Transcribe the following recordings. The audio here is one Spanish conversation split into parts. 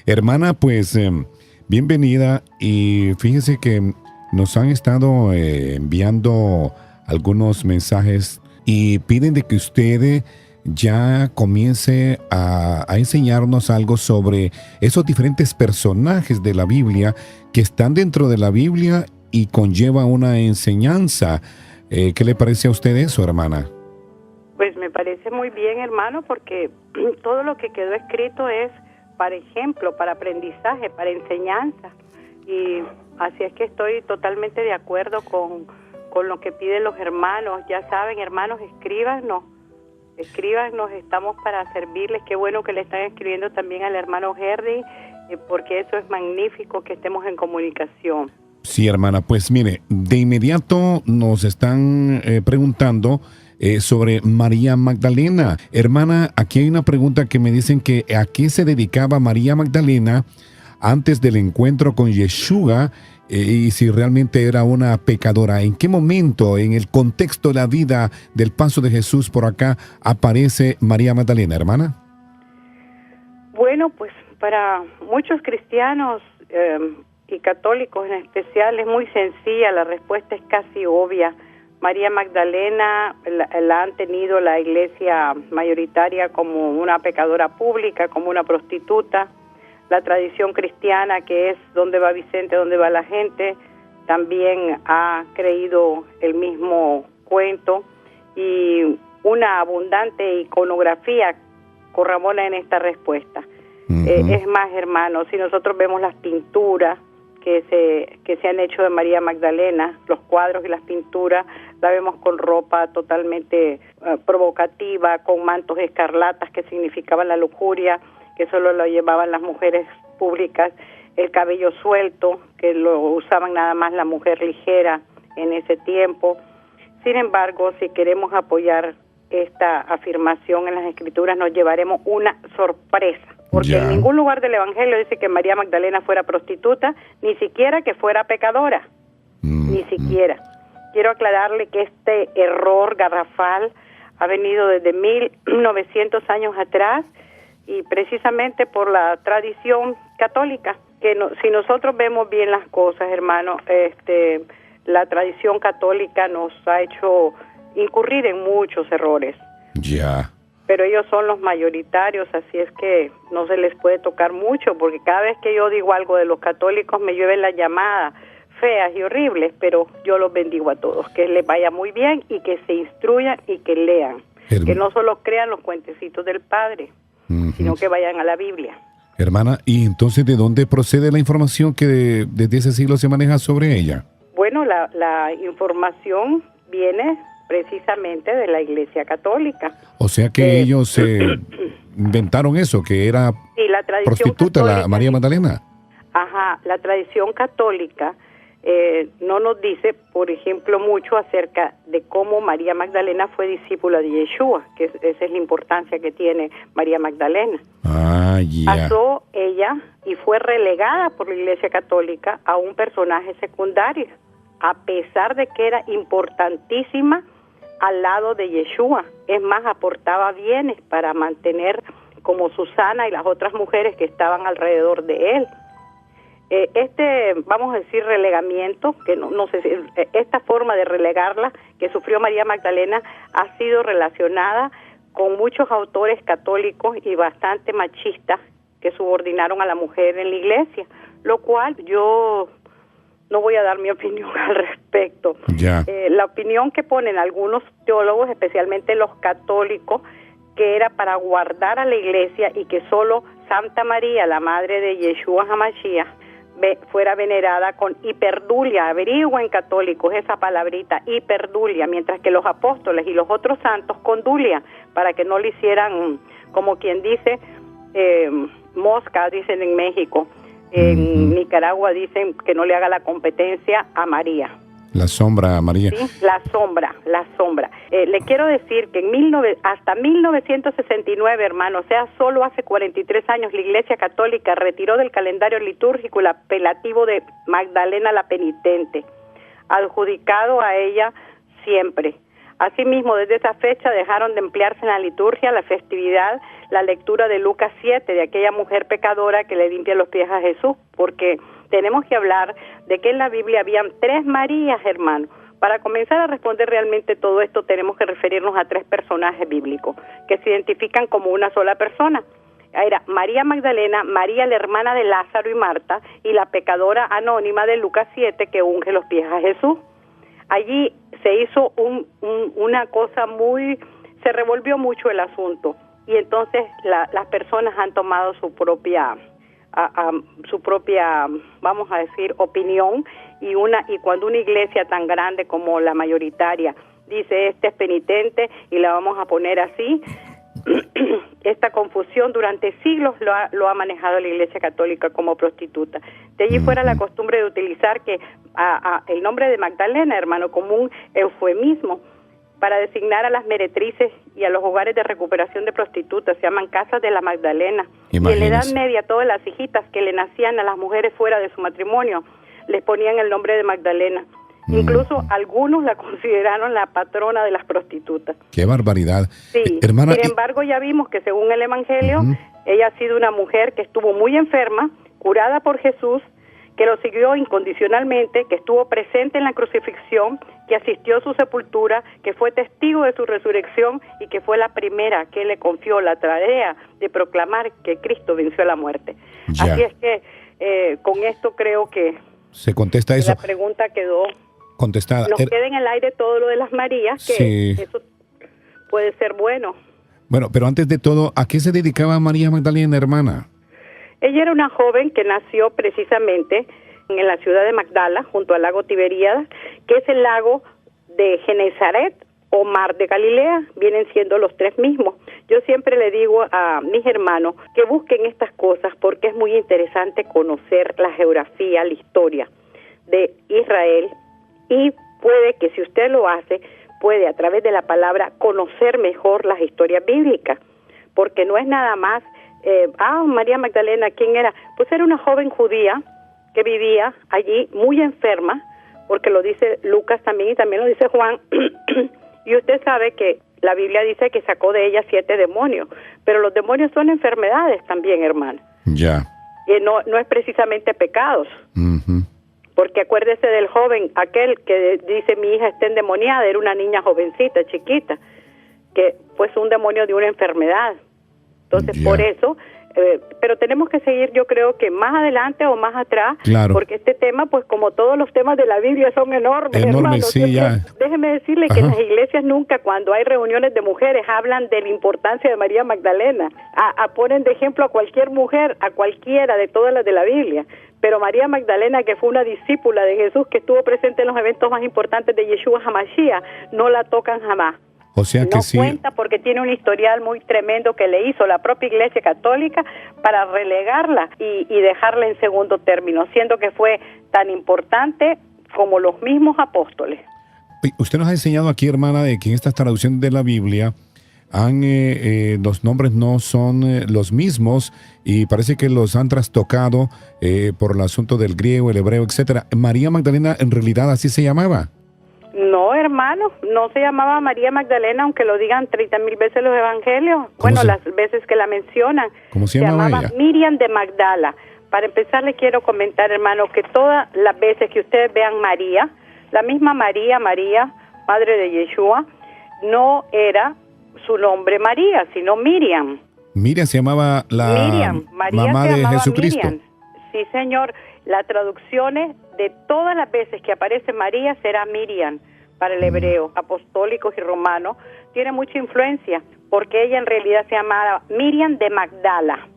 Hermana, pues bienvenida y fíjese que nos han estado enviando algunos mensajes y piden de que usted ya comience a enseñarnos algo sobre esos diferentes personajes de la Biblia que están dentro de la Biblia y conlleva una enseñanza. ¿Qué le parece a usted eso, hermana? Pues me parece muy bien, hermano, porque todo lo que quedó escrito es para ejemplo, para aprendizaje, para enseñanza. Y así es que estoy totalmente de acuerdo con lo que piden los hermanos. Ya saben, hermanos, escríbanos, estamos para servirles. Qué bueno que le están escribiendo también al hermano Henry, porque eso es magnífico que estemos en comunicación. Sí, hermana, pues mire, de inmediato nos están preguntando sobre María Magdalena. Hermana, aquí hay una pregunta que me dicen que a qué se dedicaba María Magdalena antes del encuentro con Yeshua y si realmente era una pecadora. ¿En qué momento, en el contexto de la vida del paso de Jesús por acá, aparece María Magdalena, hermana? Bueno, pues para muchos cristianos y católicos en especial es muy sencilla, la respuesta es casi obvia. María Magdalena la han tenido la iglesia mayoritaria como una pecadora pública, como una prostituta. La tradición cristiana, que es donde va Vicente, donde va la gente, también ha creído el mismo cuento, y una abundante iconografía corrobora en esta respuesta. Es más, hermanos, si nosotros vemos las pinturas que se han hecho de María Magdalena, los cuadros y las pinturas, la vemos con ropa totalmente provocativa, con mantos escarlatas que significaban la lujuria, que solo lo llevaban las mujeres públicas, el cabello suelto, que lo usaban nada más la mujer ligera en ese tiempo. Sin embargo, si queremos apoyar esta afirmación en las Escrituras, nos llevaremos una sorpresa, porque en ningún lugar del Evangelio dice que María Magdalena fuera prostituta, ni siquiera que fuera pecadora, ni siquiera. Quiero aclararle que este error garrafal ha venido desde 1900 años atrás, y precisamente por la tradición católica, que si nosotros vemos bien las cosas, hermano, la tradición católica nos ha hecho incurrir en muchos errores. Pero ellos son los mayoritarios, así es que no se les puede tocar mucho, porque cada vez que yo digo algo de los católicos me llueven las llamadas feas y horribles, pero yo los bendigo a todos, que les vaya muy bien y que se instruyan y que lean, que no solo crean los cuentecitos del Padre, sino que vayan a la Biblia. Hermana, ¿y entonces de dónde procede la información que desde ese siglo se maneja sobre ella? Bueno, la información viene precisamente de la Iglesia Católica. O sea que ellos inventaron eso, que era prostituta la María Magdalena. Ajá, la tradición católica no nos dice, por ejemplo, mucho acerca de cómo María Magdalena fue discípula de Yeshua, que esa es la importancia que tiene María Magdalena. Pasó ella y fue relegada por la Iglesia Católica a un personaje secundario, a pesar de que era importantísima al lado de Yeshua. Es más, aportaba bienes para mantener como Susana y las otras mujeres que estaban alrededor de él. Vamos a decir, relegamiento, que no sé si esta forma de relegarla que sufrió María Magdalena ha sido relacionada con muchos autores católicos y bastante machistas que subordinaron a la mujer en la iglesia, lo cual yo no voy a dar mi opinión al respecto. La opinión que ponen algunos teólogos, especialmente los católicos, que era para guardar a la iglesia y que solo Santa María, la madre de Yeshua HaMashiach, fuera venerada con hiperdulia. Averigüen, católicos, esa palabrita, hiperdulia, mientras que los apóstoles y los otros santos con dulia, para que no le hicieran, como quien dice, mosca, dicen en México. En Nicaragua dicen que no le haga la competencia a María. La sombra a María. Sí, la sombra. Le quiero decir que hasta 1969, hermano, o sea, solo hace 43 años, la Iglesia Católica retiró del calendario litúrgico el apelativo de Magdalena la Penitente, adjudicado a ella siempre, Asimismo, desde esa fecha dejaron de emplearse en la liturgia, la festividad, la lectura de Lucas 7, de aquella mujer pecadora que le limpia los pies a Jesús, porque tenemos que hablar de que en la Biblia habían 3 Marías, hermano. Para comenzar a responder realmente todo esto, tenemos que referirnos a 3 personajes bíblicos que se identifican como una sola persona. Era María Magdalena, María la hermana de Lázaro y Marta, y la pecadora anónima de Lucas 7 que unge los pies a Jesús. Allí se hizo una cosa se revolvió mucho el asunto, y entonces las personas han tomado su propia, vamos a decir, opinión, y cuando una iglesia tan grande como la mayoritaria dice este es penitente y la vamos a poner así, esta confusión durante siglos lo ha manejado la Iglesia Católica como prostituta. De allí fuera la costumbre de utilizar el nombre de Magdalena, hermano, como un eufemismo para designar a las meretrices y a los hogares de recuperación de prostitutas. Se llaman casas de la Magdalena. Imagínese. Y en la Edad Media todas las hijitas que le nacían a las mujeres fuera de su matrimonio les ponían el nombre de Magdalena. Incluso algunos la consideraron la patrona de las prostitutas. ¡Qué barbaridad! Sí, hermana, sin embargo ya vimos que según el Evangelio, ella ha sido una mujer que estuvo muy enferma, curada por Jesús, que lo siguió incondicionalmente, que estuvo presente en la crucifixión, que asistió a su sepultura, que fue testigo de su resurrección y que fue la primera que le confió la tarea de proclamar que Cristo venció a la muerte. Ya. Así es que con esto creo que se contesta eso. La pregunta quedó contestada. Nos queda en el aire todo lo de las Marías, que sí. Eso puede ser bueno. Bueno, pero antes de todo, ¿a qué se dedicaba María Magdalena, hermana? Ella era una joven que nació precisamente en la ciudad de Magdala, junto al lago Tiberíades, que es el lago de Genezaret o Mar de Galilea, vienen siendo los 3 mismos. Yo siempre le digo a mis hermanos que busquen estas cosas porque es muy interesante conocer la geografía, la historia de Israel, y puede que si usted lo hace, puede a través de la palabra conocer mejor las historias bíblicas, porque no es nada más, María Magdalena, ¿quién era? Pues era una joven judía que vivía allí muy enferma, porque lo dice Lucas también y también lo dice Juan, y usted sabe que la Biblia dice que sacó de ella 7 demonios, pero los demonios son enfermedades también, hermano. Ya. Y no es precisamente pecados. Porque acuérdese del joven, aquel que dice mi hija está endemoniada, era una niña jovencita, chiquita, que fue un demonio de una enfermedad. Entonces, por eso, pero tenemos que seguir, yo creo que más adelante o más atrás, claro. Porque este tema, pues como todos los temas de la Biblia son enormes, hermano. Sí, ya. Déjeme decirle que en las iglesias nunca, cuando hay reuniones de mujeres, hablan de la importancia de María Magdalena. Ponen de ejemplo a cualquier mujer, a cualquiera de todas las de la Biblia. Pero María Magdalena, que fue una discípula de Jesús, que estuvo presente en los eventos más importantes de Yeshua HaMashiach, no la tocan jamás. O sea que no sí. cuenta porque tiene un historial muy tremendo que le hizo la propia Iglesia Católica para relegarla y dejarla en segundo término, siendo que fue tan importante como los mismos apóstoles. Usted nos ha enseñado aquí, hermana, de que en estas traducciones de la Biblia los nombres no son los mismos y parece que los han trastocado por el asunto del griego, el hebreo, etcétera. ¿María Magdalena en realidad así se llamaba? No, hermano, no se llamaba María Magdalena, aunque lo digan 30,000 veces los evangelios. Bueno, las veces que la mencionan. ¿Cómo se llamaba ella? Miriam de Magdala. Para empezar, le quiero comentar, hermano, que todas las veces que ustedes vean María, la misma María, madre de Yeshua, no era su nombre María, sino Miriam. Miriam se llamaba la mamá de Jesucristo. Miriam. Sí, señor. Las traducciones de todas las veces que aparece María será Miriam para el hebreo, apostólicos y romanos. Tiene mucha influencia porque ella en realidad se llamaba Miriam de Magdala.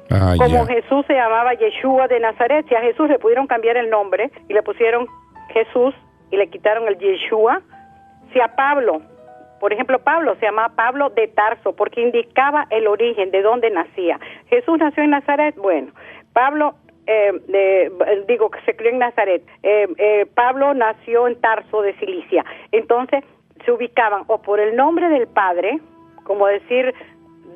Como Jesús se llamaba Yeshua de Nazaret. Si a Jesús le pudieron cambiar el nombre y le pusieron Jesús y le quitaron el Yeshua. Si a Pablo, por ejemplo, Pablo se llamaba Pablo de Tarso porque indicaba el origen de dónde nacía. Jesús nació en Nazaret, bueno, Pablo que se crió en Nazaret. Pablo nació en Tarso de Cilicia. Entonces se ubicaban o por el nombre del padre, como decir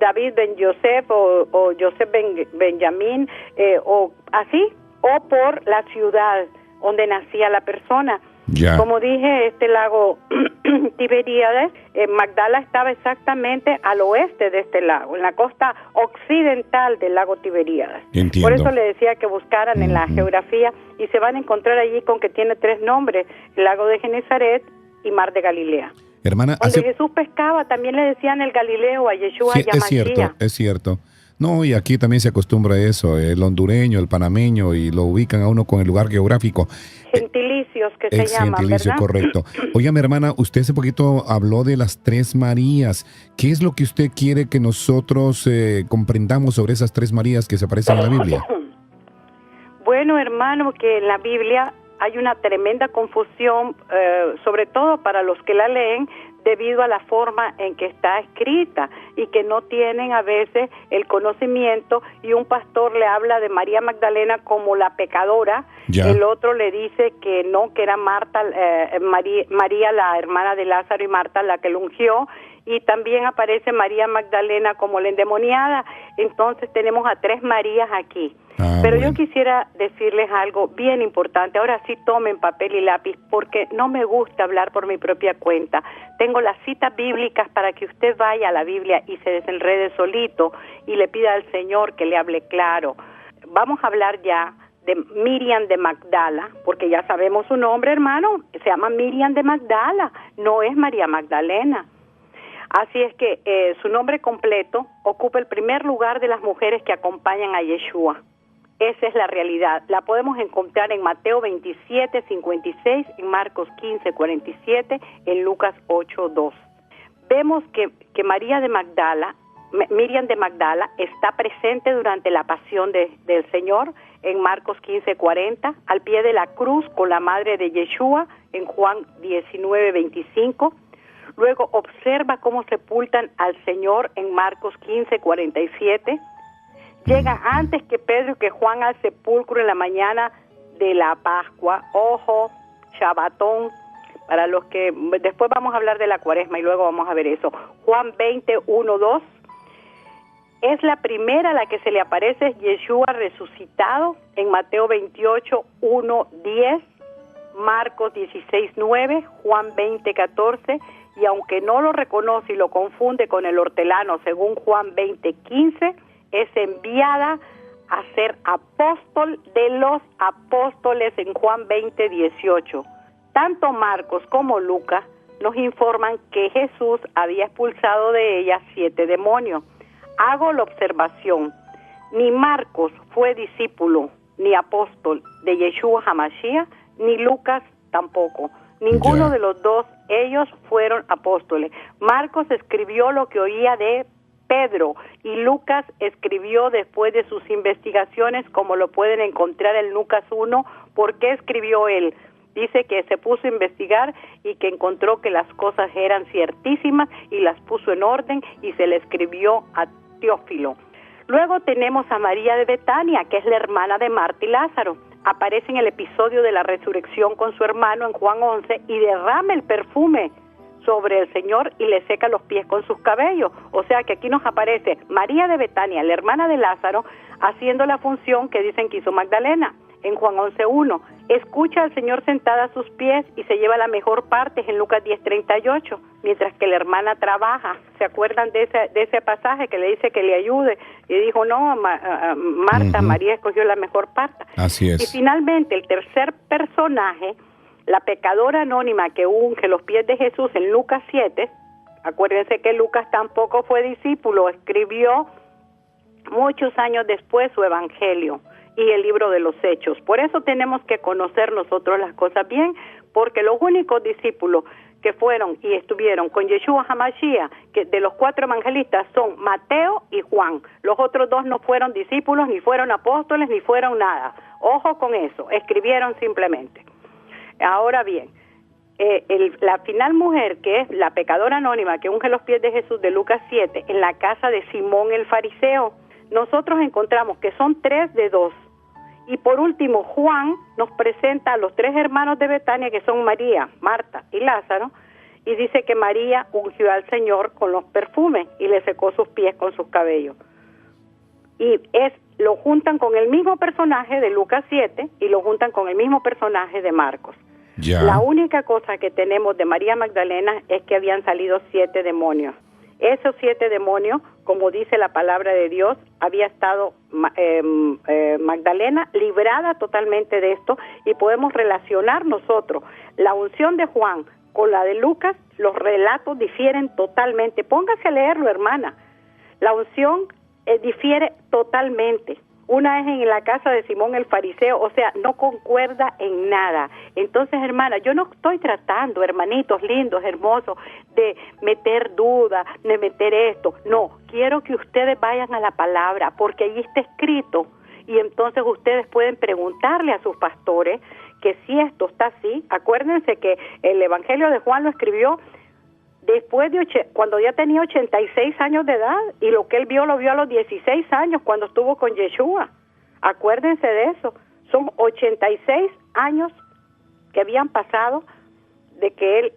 David ben Yosef o Joseph ben Benjamín, o así, o por la ciudad donde nacía la persona. Ya. Como dije, este lago Tiberíades, Magdala estaba exactamente al oeste de este lago, en la costa occidental del lago Tiberíades. Entiendo. Por eso le decía que buscaran en la geografía y se van a encontrar allí con que tiene 3 nombres, el lago de Genezaret y Mar de Galilea. Hermana, Donde Jesús pescaba, también le decían el Galileo a Yeshua y a Mashiach. Es cierto. No, y aquí también se acostumbra a eso, el hondureño, el panameño, y lo ubican a uno con el lugar geográfico. Gentilicios que se llaman, gentilicio, ¿verdad? correcto. Oiga, mi hermana, usted hace poquito habló de las 3 Marías. ¿Qué es lo que usted quiere que nosotros comprendamos sobre esas 3 Marías que se aparecen en la Biblia? Bueno, hermano, que en la Biblia hay una tremenda confusión, sobre todo para los que la leen, debido a la forma en que está escrita y que no tienen a veces el conocimiento, y un pastor le habla de María Magdalena como la pecadora, el otro le dice que no, que era Marta, María la hermana de Lázaro y Marta la que lo ungió, y también aparece María Magdalena como la endemoniada. Entonces tenemos a 3 Marías aquí. Pero bueno, yo quisiera decirles algo bien importante. Ahora sí tomen papel y lápiz, porque no me gusta hablar por mi propia cuenta. Tengo las citas bíblicas para que usted vaya a la Biblia y se desenrede solito y le pida al Señor que le hable claro. Vamos a hablar ya de Miriam de Magdala, porque ya sabemos su nombre, hermano. Se llama Miriam de Magdala, no es María Magdalena. Así es que su nombre completo ocupa el primer lugar de las mujeres que acompañan a Yeshua. Esa es la realidad. La podemos encontrar en Mateo 27:56, en Marcos 15:47, en Lucas 8:2. Vemos que Miriam de Magdala está presente durante la pasión del Señor en Marcos 15:40, al pie de la cruz con la madre de Yeshua en Juan 19:25. Luego observa cómo sepultan al Señor en Marcos 15:47. Llega antes que Pedro y que Juan al sepulcro en la mañana de la Pascua. Ojo, Shabbatón, para los que después vamos a hablar de la Cuaresma y luego vamos a ver eso. Juan 20:1-2. Es la primera a la que se le aparece Yeshua resucitado en Mateo 28:1-10, Marcos 16:9, Juan 20:14. Y aunque no lo reconoce y lo confunde con el hortelano según Juan 20:15, es enviada a ser apóstol de los apóstoles en Juan 20:18. Tanto Marcos como Lucas nos informan que Jesús había expulsado de ella 7 demonios. Hago la observación, ni Marcos fue discípulo ni apóstol de Yeshua HaMashiach, ni Lucas tampoco. Ninguno de los dos, ellos fueron apóstoles. Marcos escribió lo que oía de Pedro y Lucas escribió después de sus investigaciones, como lo pueden encontrar en Lucas 1. ¿Por qué escribió él? Dice que se puso a investigar y que encontró que las cosas eran ciertísimas y las puso en orden y se le escribió a Teófilo. Luego tenemos a María de Betania, que es la hermana de Marta y Lázaro. Aparece en el episodio de la resurrección con su hermano en Juan 11 y derrama el perfume sobre el Señor y le seca los pies con sus cabellos. O sea que aquí nos aparece María de Betania, la hermana de Lázaro, haciendo la función que dicen que hizo Magdalena en Juan 11:1. Escucha al Señor sentada a sus pies y se lleva la mejor parte en Lucas 10:38, mientras que la hermana trabaja. ¿Se acuerdan de ese pasaje que le dice que le ayude? Y dijo, no, Marta, María escogió la mejor parte. Así es. Y finalmente el tercer personaje, la pecadora anónima que unge los pies de Jesús en Lucas 7, acuérdense que Lucas tampoco fue discípulo, escribió muchos años después su evangelio y el libro de los Hechos. Por eso tenemos que conocer nosotros las cosas bien, porque los únicos discípulos que fueron y estuvieron con Yeshua HaMashiach, que de los 4 evangelistas, son Mateo y Juan. Los otros 2 no fueron discípulos, ni fueron apóstoles, ni fueron nada. Ojo con eso, escribieron simplemente. Ahora bien, la final mujer, que es la pecadora anónima que unge los pies de Jesús de Lucas 7, en la casa de Simón el fariseo, nosotros encontramos que son 3 de 2. Y por último, Juan nos presenta a los 3 hermanos de Betania, que son María, Marta y Lázaro, y dice que María ungió al Señor con los perfumes y le secó sus pies con sus cabellos. Y lo juntan con el mismo personaje de Lucas 7 y lo juntan con el mismo personaje de Marcos. Ya. La única cosa que tenemos de María Magdalena es que habían salido 7 demonios. Esos 7 demonios, como dice la palabra de Dios, había estado Magdalena librada totalmente de esto, y podemos relacionar nosotros la unción de Juan con la de Lucas. Los relatos difieren totalmente. Póngase a leerlo, hermana. La unción difiere totalmente. Una es en la casa de Simón el fariseo, o sea, no concuerda en nada. Entonces, hermana, yo no estoy tratando, hermanitos lindos, hermosos, de meter duda, de meter esto. No, quiero que ustedes vayan a la palabra, porque allí está escrito, y entonces ustedes pueden preguntarle a sus pastores que si esto está así. Acuérdense que el Evangelio de Juan lo escribió después de cuando ya tenía 86 años de edad, y lo que él vio lo vio a los 16 años cuando estuvo con Yeshua. Acuérdense de eso. Son 86 años que habían pasado de que él,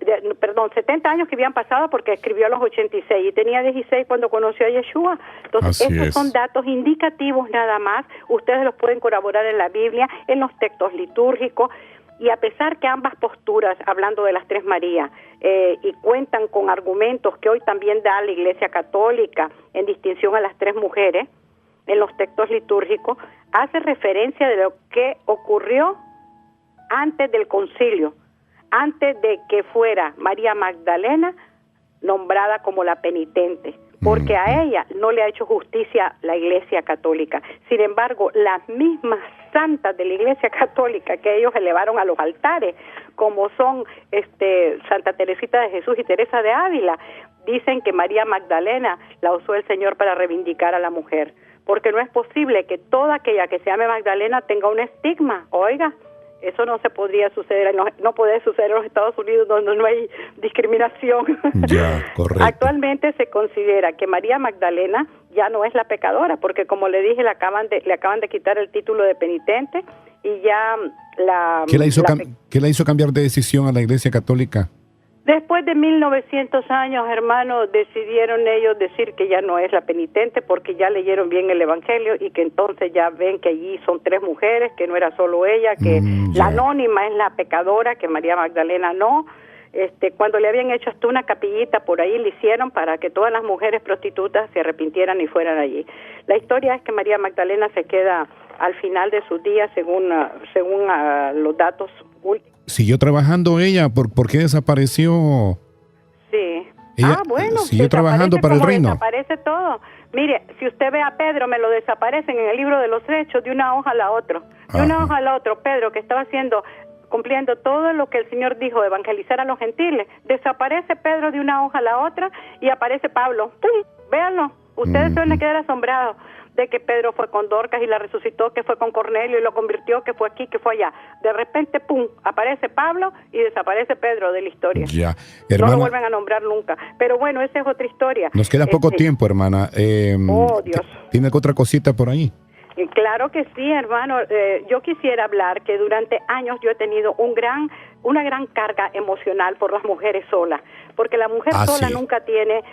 70 años que habían pasado, porque escribió a los 86 y tenía 16 cuando conoció a Yeshua. Entonces, estos son datos indicativos nada más. Ustedes los pueden corroborar en la Biblia, en los textos litúrgicos. Y a pesar que ambas posturas, hablando de las tres Marías, y cuentan con argumentos que hoy también da la Iglesia Católica en distinción a las tres mujeres, en los textos litúrgicos, hace referencia de lo que ocurrió antes del concilio, antes de que fuera María Magdalena nombrada como la penitente, porque a ella no le ha hecho justicia la Iglesia Católica. Sin embargo, las mismas santas de la Iglesia Católica que ellos elevaron a los altares, como son Santa Teresita de Jesús y Teresa de Ávila, dicen que María Magdalena la usó el Señor para reivindicar a la mujer, porque no es posible que toda aquella que se llame Magdalena tenga un estigma. Oiga, eso no se podría suceder, no puede suceder en los Estados Unidos, donde no hay discriminación. Ya, correcto. Actualmente se considera que María Magdalena ya no es la pecadora, porque como le dije, le acaban de quitar el título de penitente, y ya ¿Qué la hizo cambiar de decisión a la Iglesia Católica? Después de 1900 años, hermano, decidieron ellos decir que ya no es la penitente, porque ya leyeron bien el Evangelio y que entonces ya ven que allí son tres mujeres, que no era solo ella, que la anónima es la pecadora, que María Magdalena no. Cuando le habían hecho hasta una capillita por ahí, le hicieron para que todas las mujeres prostitutas se arrepintieran y fueran allí. La historia es que María Magdalena se queda al final de sus días, según los datos últimos. ¿Siguió trabajando ella? ¿Por qué desapareció? Sí. Ella, bueno. ¿siguió trabajando para el reino? Desaparece todo. Mire, si usted ve a Pedro, me lo desaparecen en el libro de los Hechos de una hoja a la otra. De una hoja a la otra. Pedro, que estaba cumpliendo todo lo que el Señor dijo, evangelizar a los gentiles. Desaparece Pedro de una hoja a la otra y aparece Pablo. ¡Pum! Véanlo. Ustedes se van a quedar asombrados de que Pedro fue con Dorcas y la resucitó, que fue con Cornelio y lo convirtió, que fue aquí, que fue allá. De repente, ¡pum!, aparece Pablo y desaparece Pedro de la historia. Ya, hermana, no lo vuelven a nombrar nunca. Pero bueno, esa es otra historia. Nos queda poco tiempo, hermana. Oh, Dios. ¿Tiene otra cosita por ahí? Claro que sí, hermano. Yo quisiera hablar que durante años yo he tenido una gran carga emocional por las mujeres solas, porque la mujer sola nunca tiene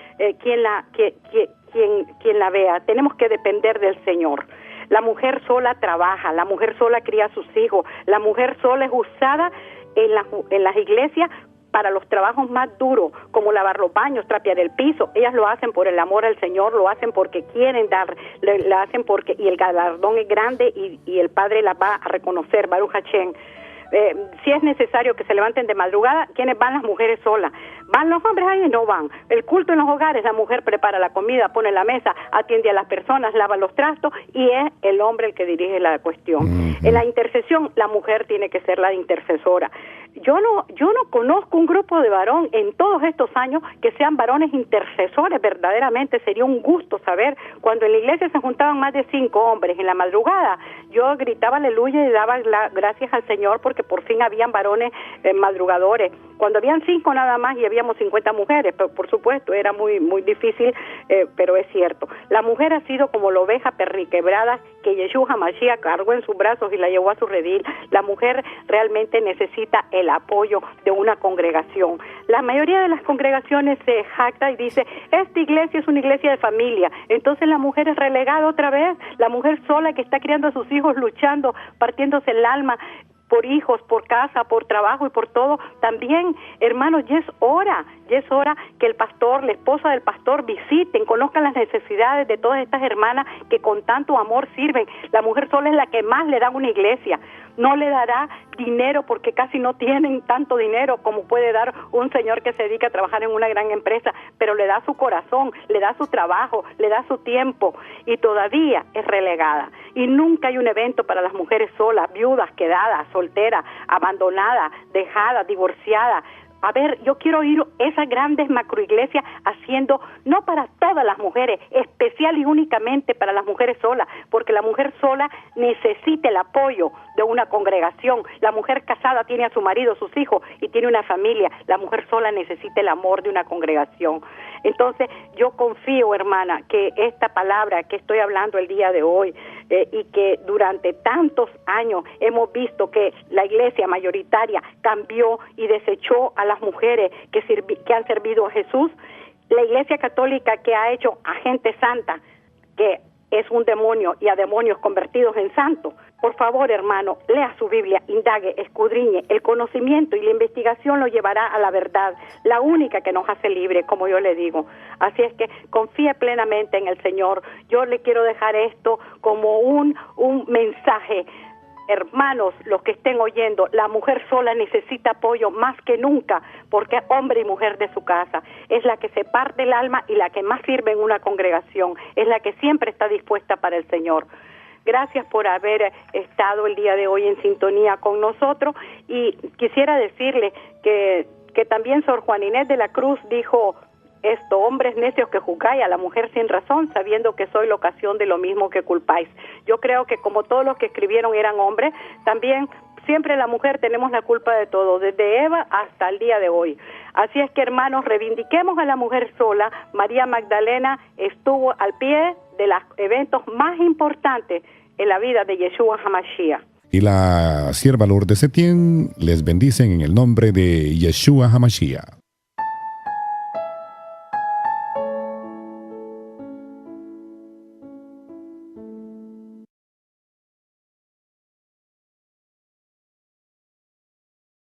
quien la vea. Tenemos que depender del Señor. La mujer sola trabaja, la mujer sola cría a sus hijos, la mujer sola es usada en las iglesias para los trabajos más duros, como lavar los baños, trapear el piso. Ellas lo hacen por el amor al Señor, lo hacen porque quieren dar, la hacen porque, y el galardón es grande, y el Padre la va a reconocer, Baruch Hashem. Si es necesario que se levanten de madrugada, ¿quiénes van? Las mujeres solas. ¿Van los hombres ahí? No van. El culto en los hogares, la mujer prepara la comida, pone la mesa, atiende a las personas, lava los trastos, y es el hombre el que dirige la cuestión. En la intercesión, la mujer tiene que ser la intercesora. Yo no conozco un grupo de varón en todos estos años que sean varones intercesores. Verdaderamente sería un gusto saber. Cuando en la iglesia se juntaban más de 5 hombres en la madrugada, yo gritaba aleluya y daba gracias al Señor, porque por fin habían varones madrugadores. Cuando habían 5 nada más y habíamos 50 mujeres, pero por supuesto era muy muy difícil, pero es cierto. La mujer ha sido como la oveja perniquebrada que Yeshua HaMashiach cargó en sus brazos y la llevó a su redil. La mujer realmente necesita el apoyo de una congregación. La mayoría de las congregaciones se jacta y dice, esta iglesia es una iglesia de familia. Entonces la mujer es relegada otra vez, la mujer sola que está criando a sus hijos, luchando, partiéndose el alma por hijos, por casa, por trabajo y por todo. También, hermanos, ya es hora que el pastor, la esposa del pastor visiten, conozcan las necesidades de todas estas hermanas que con tanto amor sirven. La mujer sola es la que más le da a una iglesia. No le dará dinero porque casi no tienen tanto dinero como puede dar un señor que se dedica a trabajar en una gran empresa, pero le da su corazón, le da su trabajo, le da su tiempo y todavía es relegada. Y nunca hay un evento para las mujeres solas, viudas, quedadas, solteras, abandonadas, dejadas, divorciadas. A ver, yo quiero ir a esas grandes macroiglesias haciendo, no para todas las mujeres, especial y únicamente para las mujeres solas, porque la mujer sola necesita el apoyo de una congregación. La mujer casada tiene a su marido, sus hijos y tiene una familia. La mujer sola necesita el amor de una congregación. Entonces, yo confío, hermana, que esta palabra que estoy hablando el día de hoy y que durante tantos años hemos visto que la iglesia mayoritaria cambió y desechó a las mujeres que han servido a Jesús, la iglesia católica que ha hecho a gente santa, que es un demonio, y a demonios convertidos en santos. Por favor, hermano, lea su Biblia, indague, escudriñe. El conocimiento y la investigación lo llevará a la verdad, la única que nos hace libre, como yo le digo. Así es que confíe plenamente en el Señor. Yo le quiero dejar esto como un mensaje. Hermanos, los que estén oyendo, la mujer sola necesita apoyo más que nunca, porque hombre y mujer de su casa es la que se parte el alma y la que más sirve en una congregación, es la que siempre está dispuesta para el Señor. Gracias por haber estado el día de hoy en sintonía con nosotros, y quisiera decirle que también Sor Juana Inés de la Cruz dijo esto: hombres necios que juzgáis a la mujer sin razón, sabiendo que soy la ocasión de lo mismo que culpáis. Yo creo que como todos los que escribieron eran hombres, también siempre la mujer tenemos la culpa de todo, desde Eva hasta el día de hoy. Así es que, hermanos, reivindiquemos a la mujer sola. María Magdalena estuvo al pie de los eventos más importantes en la vida de Yeshua HaMashiach. Y la sierva Lourdes Etienne les bendice en el nombre de Yeshua HaMashiach.